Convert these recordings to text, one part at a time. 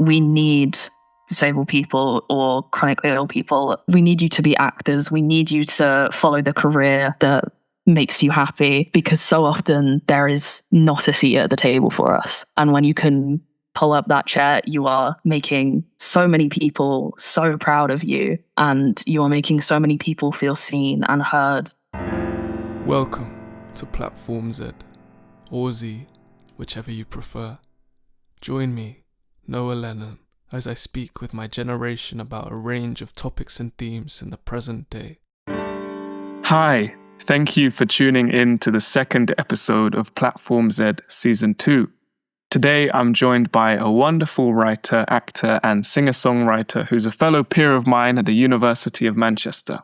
we need disabled people or chronically ill people. We need you to be actors. We need you to follow the career that makes you happy, because so often there is not a seat at the table for us. And when you can pull up that chair, you are making so many people so proud of you, and you are making so many people feel seen and heard. Welcome to Platform Z, or Z, whichever you prefer. Join me, Noah Lennon, as I speak with my generation about a range of topics and themes in the present day. Hi, thank you for tuning in to the second episode of Platform Z Season 2. Today I'm joined by a wonderful writer, actor and singer-songwriter who's a fellow peer of mine at the University of Manchester.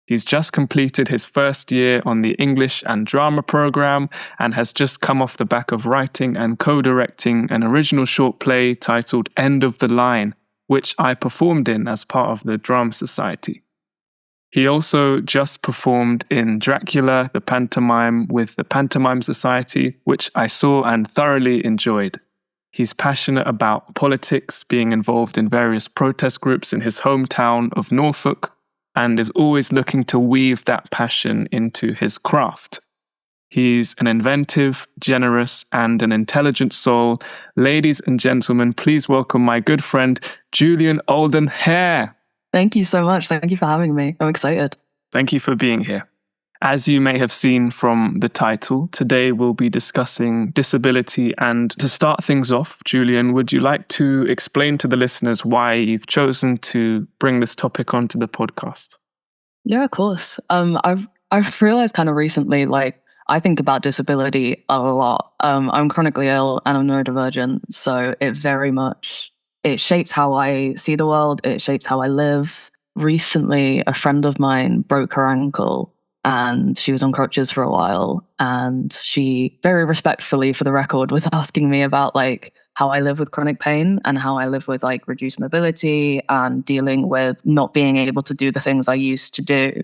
He's just completed his first year on the English and drama program and has just come off the back of writing and co-directing an original short play titled End of the Line, which I performed in as part of the Drama Society. He also just performed in Dracula, the pantomime with the Pantomime Society, which I saw and thoroughly enjoyed. He's passionate about politics, being involved in various protest groups in his hometown of Norfolk, and is always looking to weave that passion into his craft. He's an inventive, generous, and an intelligent soul. Ladies and gentlemen, please welcome my good friend, Julian Alden-Haher. Thank you so much. Thank you for having me. I'm excited. Thank you for being here. As you may have seen from the title, today we'll be discussing disability. And to start things off, Julian, would you like to explain to the listeners why you've chosen to bring this topic onto the podcast? Yeah, of course. I've realized kind of recently, I think about disability a lot. I'm chronically ill and I'm neurodivergent, so it shapes how I see the world. It shapes how I live. Recently, a friend of mine broke her ankle and she was on crutches for a while. And she very respectfully, for the record, was asking me about how I live with chronic pain and how I live with reduced mobility and dealing with not being able to do the things I used to do.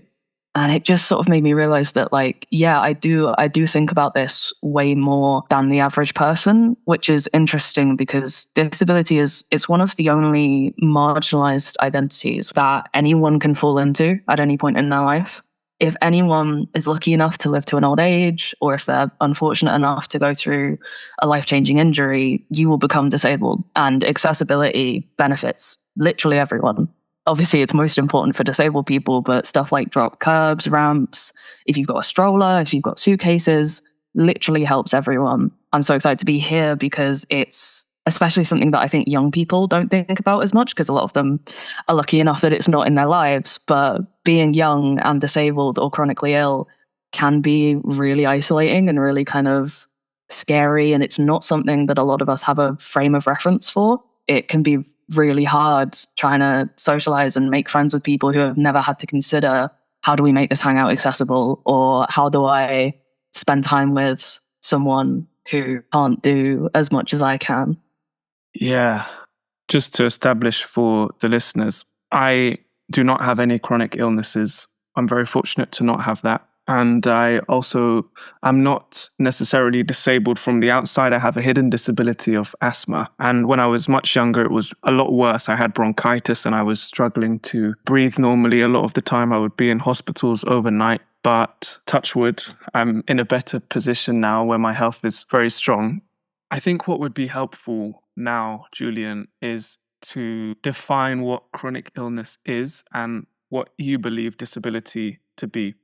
And it just sort of made me realize that, I do think about this way more than the average person, which is interesting because disability it's one of the only marginalized identities that anyone can fall into at any point in their life. If anyone is lucky enough to live to an old age, or if they're unfortunate enough to go through a life-changing injury, you will become disabled. And accessibility benefits literally everyone. Obviously, it's most important for disabled people, but stuff like drop curbs, ramps, if you've got a stroller, if you've got suitcases, literally helps everyone. I'm so excited to be here because it's especially something that I think young people don't think about as much, because a lot of them are lucky enough that it's not in their lives. But being young and disabled or chronically ill can be really isolating and really kind of scary. And it's not something that a lot of us have a frame of reference for. It can be really hard trying to socialize and make friends with people who have never had to consider, how do we make this hangout accessible? Or how do I spend time with someone who can't do as much as I can? Yeah, just to establish for the listeners, I do not have any chronic illnesses. I'm very fortunate to not have that. And I'm not necessarily disabled from the outside. I have a hidden disability of asthma. And when I was much younger, it was a lot worse. I had bronchitis and I was struggling to breathe normally. A lot of the time I would be in hospitals overnight. But touch wood, I'm in a better position now where my health is very strong. I think what would be helpful now, Julian, is to define what chronic illness is and what you believe disability to be.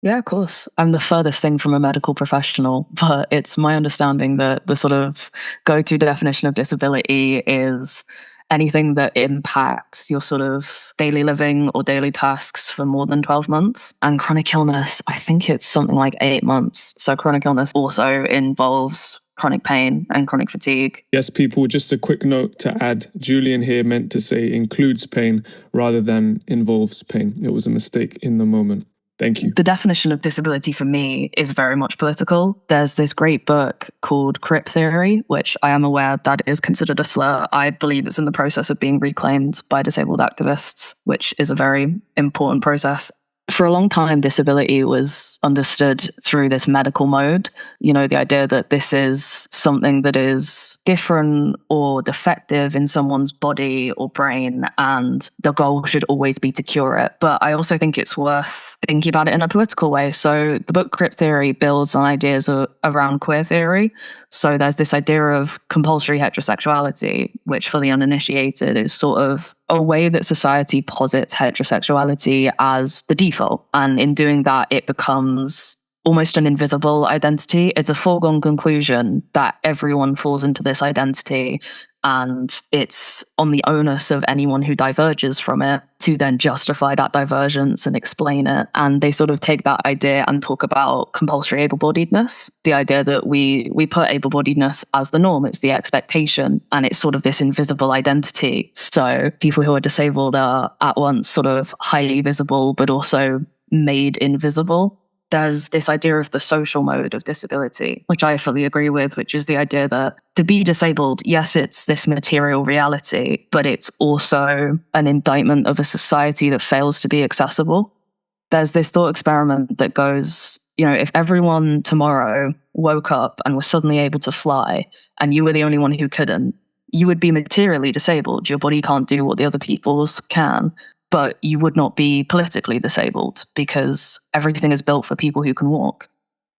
Yeah, of course. I'm the furthest thing from a medical professional, but it's my understanding that the sort of go-to definition of disability is anything that impacts your sort of daily living or daily tasks for more than 12 months. And chronic illness, I think it's something like 8 months. So chronic illness also involves chronic pain and chronic fatigue. Yes, people, just a quick note to add. Julian here meant to say includes pain rather than involves pain. It was a mistake in the moment. Thank you. The definition of disability for me is very much political. There's this great book called Crip theory, which I am aware that is considered a slur. I believe it's in the process of being reclaimed by disabled activists, which is a very important process. for a long time, disability was understood through this medical mode. You know, the idea that this is something that is different or defective in someone's body or brain, and the goal should always be to cure it. But I also think it's worth thinking about it in a political way. So the book Crip theory builds on ideas around queer theory. So there's this idea of compulsory heterosexuality, which for the uninitiated is sort of a way that society posits heterosexuality as the default. And in doing that, it becomes almost an invisible identity. It's a foregone conclusion that everyone falls into this identity, and it's on the onus of anyone who diverges from it to then justify that divergence and explain it. And they sort of take that idea and talk about compulsory able-bodiedness, the idea that we put able-bodiedness as the norm, it's the expectation, and it's sort of this invisible identity. So people who are disabled are at once sort of highly visible, but also made invisible. There's this idea of the social mode of disability, which I fully agree with, which is the idea that to be disabled, yes, it's this material reality, but it's also an indictment of a society that fails to be accessible. There's this thought experiment that goes, you know, if everyone tomorrow woke up and was suddenly able to fly and you were the only one who couldn't, you would be materially disabled. Your body can't do what the other people's can, but you would not be politically disabled because everything is built for people who can walk.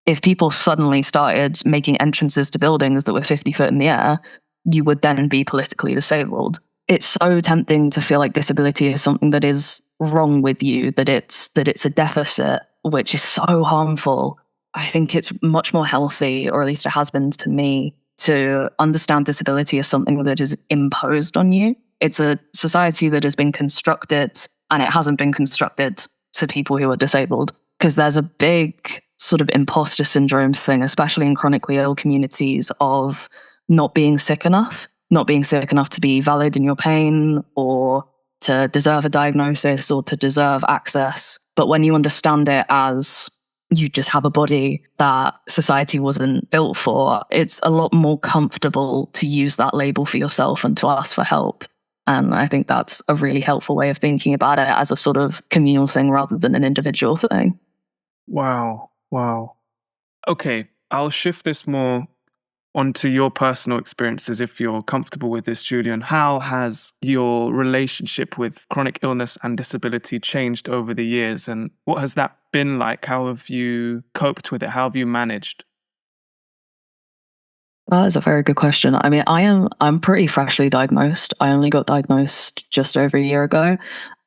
If people suddenly started making entrances to buildings that were 50 foot in the air, you would then be politically disabled. It's so tempting to feel like disability is something that is wrong with you, that it's a deficit, which is so harmful. I think it's much more healthy, or at least it has been to me, to understand disability as something that is imposed on you. It's a society that has been constructed, and it hasn't been constructed for people who are disabled. Because there's a big sort of imposter syndrome thing, especially in chronically ill communities, of not being sick enough to be valid in your pain or to deserve a diagnosis or to deserve access. But when you understand it as you just have a body that society wasn't built for, it's a lot more comfortable to use that label for yourself and to ask for help. And I think that's a really helpful way of thinking about it as a sort of communal thing rather than an individual thing. Wow. Wow. Okay, I'll shift this more onto your personal experiences if you're comfortable with this, Julian. How has your relationship with chronic illness and disability changed over the years, and what has that been like? How have you coped with it? How have you managed? That is a very good question. I mean, I'm pretty freshly diagnosed. I only got diagnosed just over a year ago.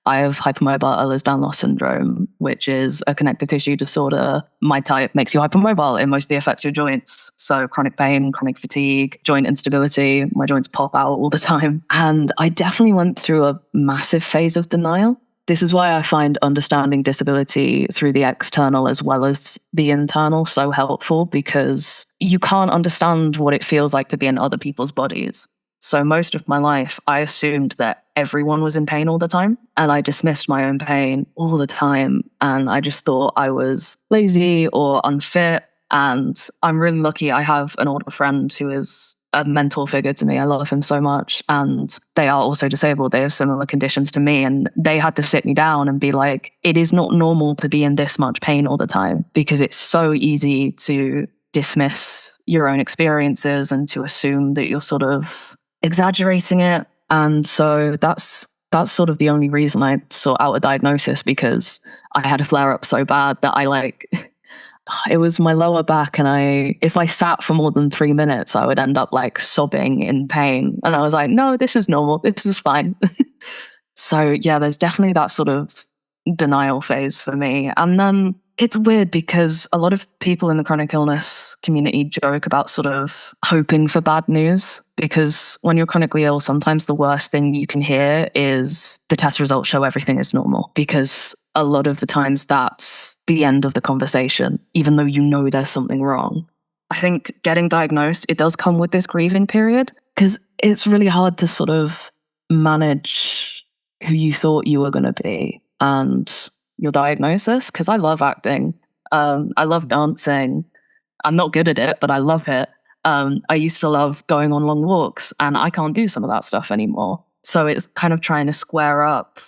I have hypermobile Ehlers-Danlos syndrome, which is a connective tissue disorder. My type makes you hypermobile. It mostly affects your joints. So chronic pain, chronic fatigue, joint instability. My joints pop out all the time. And I definitely went through a massive phase of denial. This is why I find understanding disability through the external as well as the internal so helpful, because you can't understand what it feels like to be in other people's bodies. So most of my life, I assumed that everyone was in pain all the time, and I dismissed my own pain all the time. And I just thought I was lazy or unfit. And I'm really lucky. I have an older friend who is a mentor figure to me. I love him so much. And they are also disabled. They have similar conditions to me. And they had to sit me down and be like, it is not normal to be in this much pain all the time, because it's so easy to dismiss your own experiences and to assume that you're sort of exaggerating it. And so that's sort of the only reason I sought out a diagnosis, because I had a flare up so bad that it was my lower back, and if I sat for more than 3 minutes, I would end up like sobbing in pain. And I was like, no, this is normal. This is fine. So yeah, there's definitely that sort of denial phase for me. And then it's weird because a lot of people in the chronic illness community joke about sort of hoping for bad news, because when you're chronically ill, sometimes the worst thing you can hear is the test results show everything is normal, because a lot of the times that's the end of the conversation, even though you know there's something wrong. I think getting diagnosed, it does come with this grieving period, because it's really hard to sort of manage who you thought you were going to be and your diagnosis. Because I love acting. I love dancing. I'm not good at it, but I love it. I used to love going on long walks, and I can't do some of that stuff anymore. So it's kind of trying to square up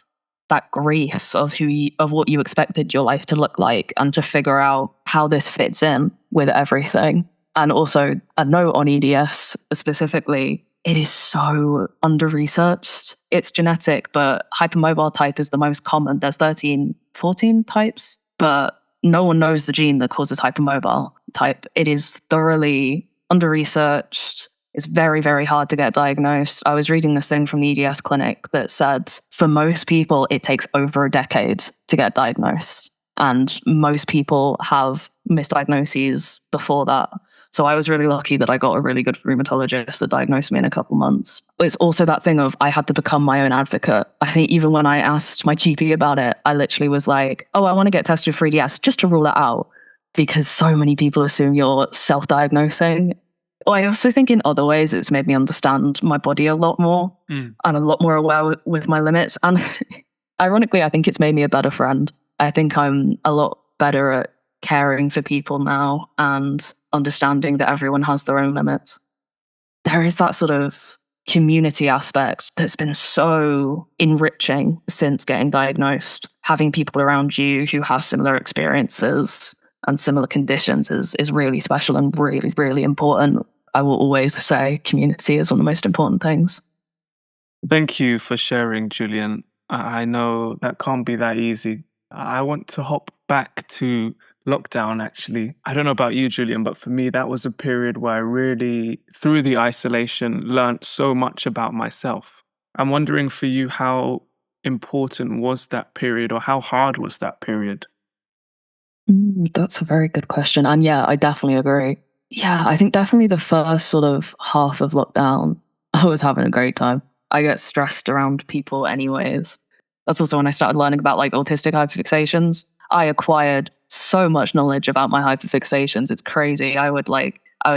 that grief of of what you expected your life to look like, and to figure out how this fits in with everything. And also a note on EDS specifically, it is so under-researched. It's genetic, but hypermobile type is the most common. There's 13, 14 types, but no one knows the gene that causes hypermobile type. It is thoroughly under-researched. It's very, very hard to get diagnosed. I was reading this thing from the EDS clinic that said for most people, it takes over a decade to get diagnosed. And most people have misdiagnoses before that. So I was really lucky that I got a really good rheumatologist that diagnosed me in a couple months. It's also that thing of I had to become my own advocate. I think even when I asked my GP about it, I literally was like, oh, I want to get tested for EDS just to rule it out, because so many people assume you're self-diagnosing. I also think in other ways it's made me understand my body a lot more. I'm a lot more aware with my limits. And ironically, I think it's made me a better friend. I think I'm a lot better at caring for people now and understanding that everyone has their own limits. There is that sort of community aspect that's been so enriching since getting diagnosed. Having people around you who have similar experiences and similar conditions is really special and really, really important. I will always say community is one of the most important things. Thank you for sharing, Julian. I know that can't be that easy. I want to hop back to lockdown, actually. I don't know about you, Julian, but for me, that was a period where I really, through the isolation, learned so much about myself. I'm wondering for you, how important was that period, or how hard was that period? That's a very good question. And yeah, I definitely agree. Yeah, I think definitely the first sort of half of lockdown, I was having a great time. I get stressed around people anyways. That's also when I started learning about like autistic hyperfixations. I acquired so much knowledge about my hyperfixations. It's crazy. I would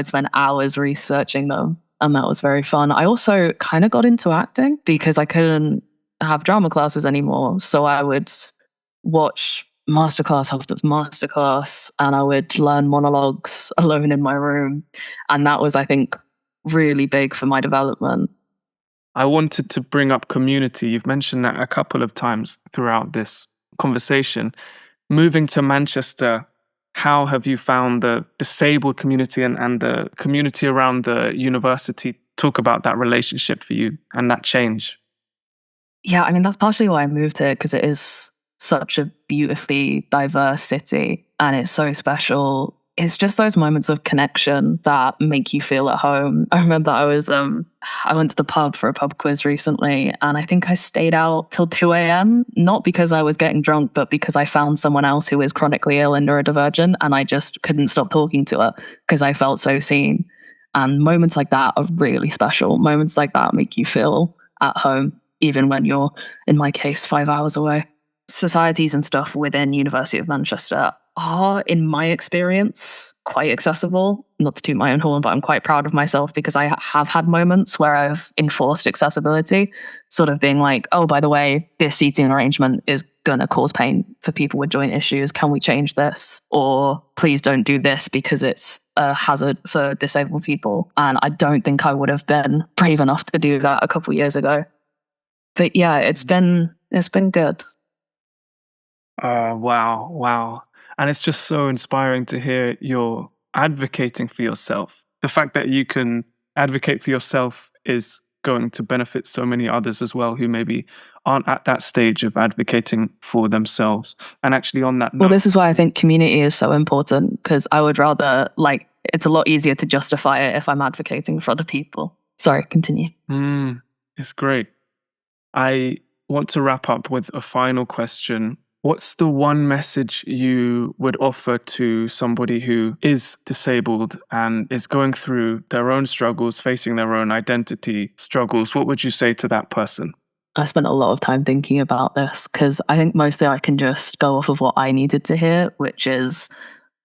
spend hours researching them, and that was very fun. I also kind of got into acting because I couldn't have drama classes anymore. So I would watch masterclass after masterclass, and I would learn monologues alone in my room. And that was, I think, really big for my development. I wanted to bring up community. You've mentioned that a couple of times throughout this conversation. Moving to Manchester, how have you found the disabled community and the community around the university? Talk about that relationship for you and that change. Yeah, I mean, that's partially why I moved here, because it is such a beautifully diverse city and it's so special. It's just those moments of connection that make you feel at home. I remember I went to the pub for a pub quiz recently, and I think I stayed out till 2 a.m. Not because I was getting drunk, but because I found someone else who is chronically ill and neurodivergent, and I just couldn't stop talking to her because I felt so seen. And moments like that are really special. Moments like that make you feel at home, even when you're, in my case, 5 hours away. Societies and stuff within University of Manchester are, in my experience, quite accessible. Not to toot my own horn, but I'm quite proud of myself because I have had moments where I've enforced accessibility, sort of being like, oh, by the way, this seating arrangement is going to cause pain for people with joint issues. Can we change this? Or please don't do this because it's a hazard for disabled people. And I don't think I would have been brave enough to do that a couple of years ago. But yeah, it's been good. Wow. And it's just so inspiring to hear you're advocating for yourself. The fact that you can advocate for yourself is going to benefit so many others as well who maybe aren't at that stage of advocating for themselves. And actually, on that Well, note, this is why I think community is so important, because I would rather, like, it's a lot easier to justify it if I'm advocating for other people. Sorry, continue. it's great. I want to wrap up with a final question. What's the one message you would offer to somebody who is disabled and is going through their own struggles, facing their own identity struggles? What would you say to that person? I spent a lot of time thinking about this because I think mostly I can just go off of what I needed to hear, which is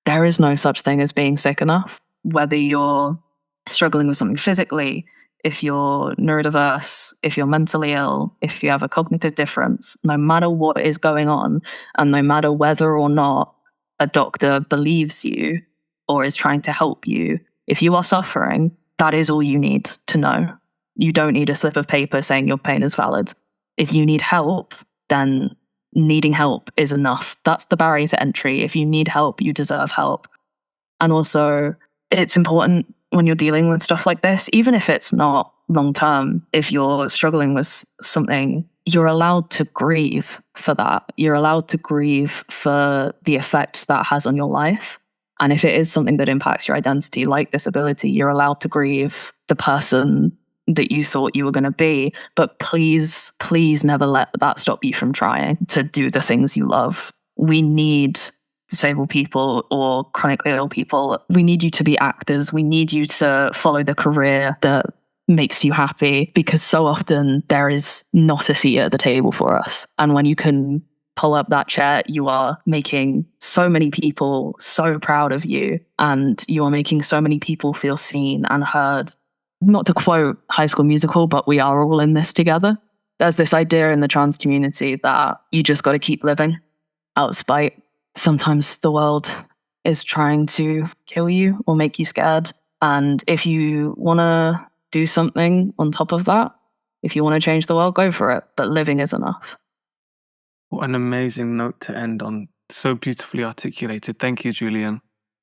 there is no such thing as being sick enough. Whether you're struggling with something physically, if you're neurodiverse, if you're mentally ill, if you have a cognitive difference, no matter what is going on, and no matter whether or not a doctor believes you or is trying to help you, if you are suffering, that is all you need to know. You don't need a slip of paper saying your pain is valid. If you need help, then needing help is enough. That's the barrier to entry. If you need help, you deserve help. And also, it's important when you're dealing with stuff like this, even if it's not long term, if you're struggling with something, you're allowed to grieve for that. You're allowed to grieve for the effect that has on your life. And if it is something that impacts your identity, like disability, you're allowed to grieve the person that you thought you were going to be. But please, please never let that stop you from trying to do the things you love. We need disabled people or chronically ill people. We need you to be actors. We need you to follow the career that makes you happy, because so often there is not a seat at the table for us. And when you can pull up that chair, you are making so many people so proud of you, and you are making so many people feel seen and heard. Not to quote High School Musical, but we are all in this together. There's this idea in the trans community that you just got to keep living out of spite. Sometimes the world is trying to kill you or make you scared. And if you want to do something on top of that, if you want to change the world, go for it. But living is enough. What an amazing note to end on. So beautifully articulated. Thank you, Julian.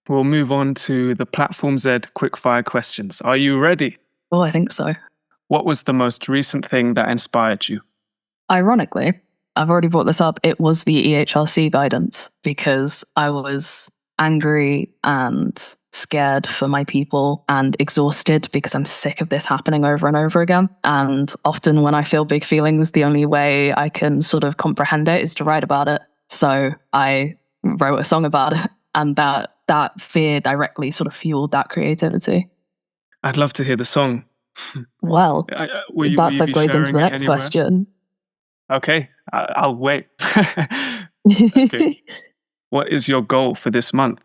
We'll move on to the Platform Z quickfire questions. Are you ready? Oh, I think so. What was the most recent thing that inspired you? Ironically, I've already brought this up. It was the EHRC guidance, because I was angry and scared for my people and exhausted because I'm sick of this happening over and over again. And often when I feel big feelings, the only way I can sort of comprehend it is to write about it. So I wrote a song about it, and that fear directly sort of fueled that creativity. I'd love to hear the song. Well, will you that be segues into the sharing it next anywhere? question. Okay, I'll wait. Okay. What is your goal for this month?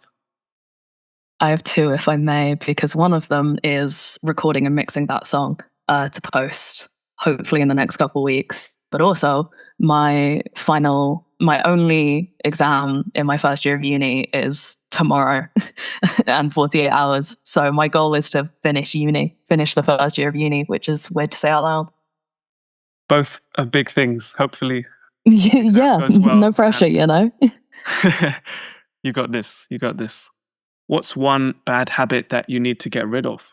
I have two, if I may, because one of them is recording and mixing that song to post, hopefully in the next couple of weeks. But also, my only exam in my first year of uni is tomorrow and 48 hours. So my goal is to finish the first year of uni, which is weird to say out loud. Both are big things, hopefully. Yeah, well, no pressure, you know? You got this. You got this. What's one bad habit that you need to get rid of?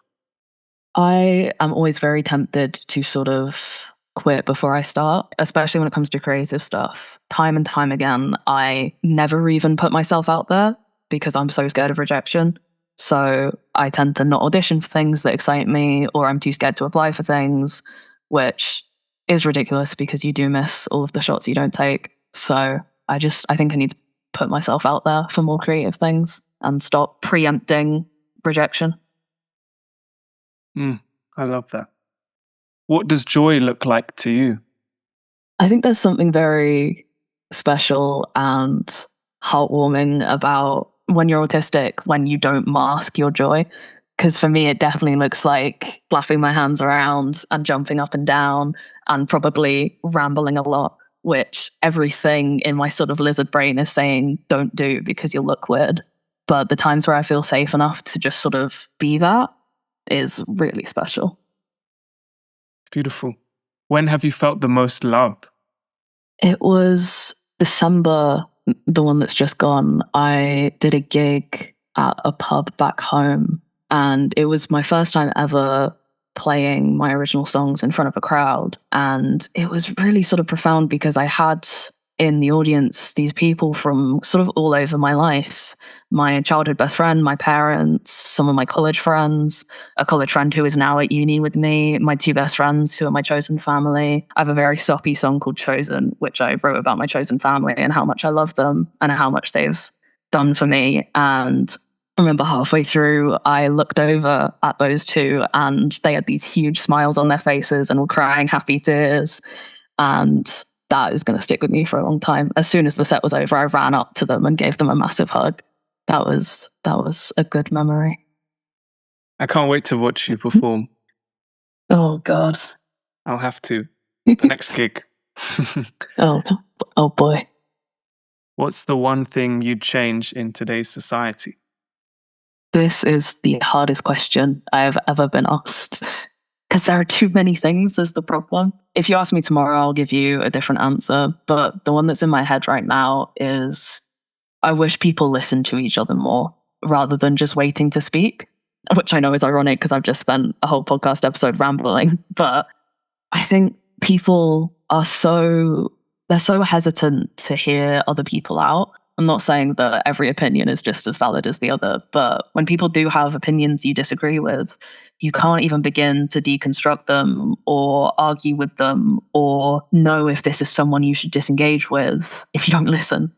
I am always very tempted to sort of quit before I start, especially when it comes to creative stuff. Time and time again, I never even put myself out there because I'm so scared of rejection. So I tend to not audition for things that excite me, or I'm too scared to apply for things, which is ridiculous because you do miss all of the shots you don't take. So I think I need to put myself out there for more creative things and stop preempting rejection. I love that. What does joy look like to you? I think there's something very special and heartwarming about when you're autistic, when you don't mask your joy. Because for me, it definitely looks like flapping my hands around and jumping up and down and probably rambling a lot, which everything in my sort of lizard brain is saying don't do because you'll look weird. But the times where I feel safe enough to just sort of be that is really special. Beautiful. When have you felt the most loved? It was December, the one that's just gone. I did a gig at a pub back home, and it was my first time ever playing my original songs in front of a crowd. And it was really sort of profound because I had in the audience these people from sort of all over my life. My childhood best friend, my parents, some of my college friends, a college friend who is now at uni with me, my two best friends who are my chosen family. I have a very soppy song called Chosen, which I wrote about my chosen family and how much I love them and how much they've done for me. And I remember halfway through, I looked over at those two and they had these huge smiles on their faces and were crying happy tears. And that is going to stick with me for a long time. As soon as the set was over, I ran up to them and gave them a massive hug. That was a good memory. I can't wait to watch you perform. Oh God. I'll have to. The next gig. Oh boy. What's the one thing you'd change in today's society? This is the hardest question I have ever been asked, because there are too many things is the problem. If you ask me tomorrow, I'll give you a different answer. But the one that's in my head right now is I wish people listened to each other more rather than just waiting to speak, which I know is ironic because I've just spent a whole podcast episode rambling. But I think people are they're so hesitant to hear other people out. I'm not saying that every opinion is just as valid as the other, but when people do have opinions you disagree with, you can't even begin to deconstruct them or argue with them or know if this is someone you should disengage with if you don't listen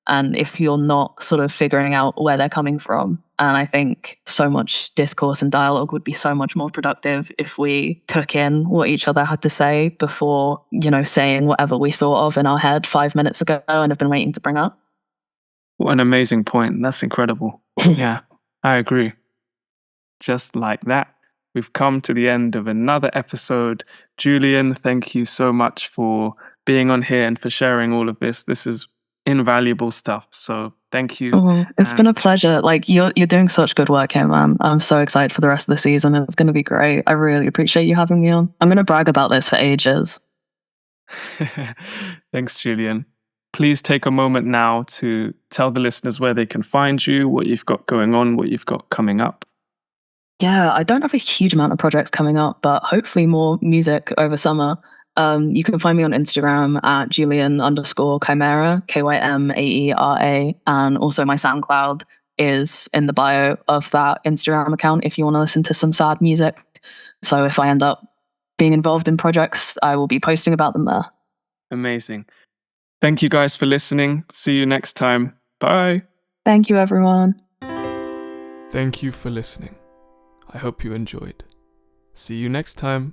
and if you're not sort of figuring out where they're coming from. And I think so much discourse and dialogue would be so much more productive if we took in what each other had to say before, saying whatever we thought of in our head 5 minutes ago and have been waiting to bring up. What an amazing point. That's incredible. Yeah, I agree. Just like that, we've come to the end of another episode. Julian, thank you so much for being on here and for sharing all of this. This is invaluable stuff. So thank you. It's been a pleasure. Like you're doing such good work here, man. I'm so excited for the rest of the season. It's going to be great. I really appreciate you having me on. I'm going to brag about this for ages. Thanks, Julian. Please take a moment now to tell the listeners where they can find you, what you've got going on, what you've got coming up. Yeah, I don't have a huge amount of projects coming up, but hopefully more music over summer. You can find me on Instagram at Julian_Chimera, Kymaera, and also my Soundcloud is in the bio of that Instagram account if you want to listen to some sad music. So if I end up being involved in projects, I will be posting about them there. Amazing. Thank you guys for listening. See you next time. Bye. Thank you, everyone. Thank you for listening. I hope you enjoyed. See you next time.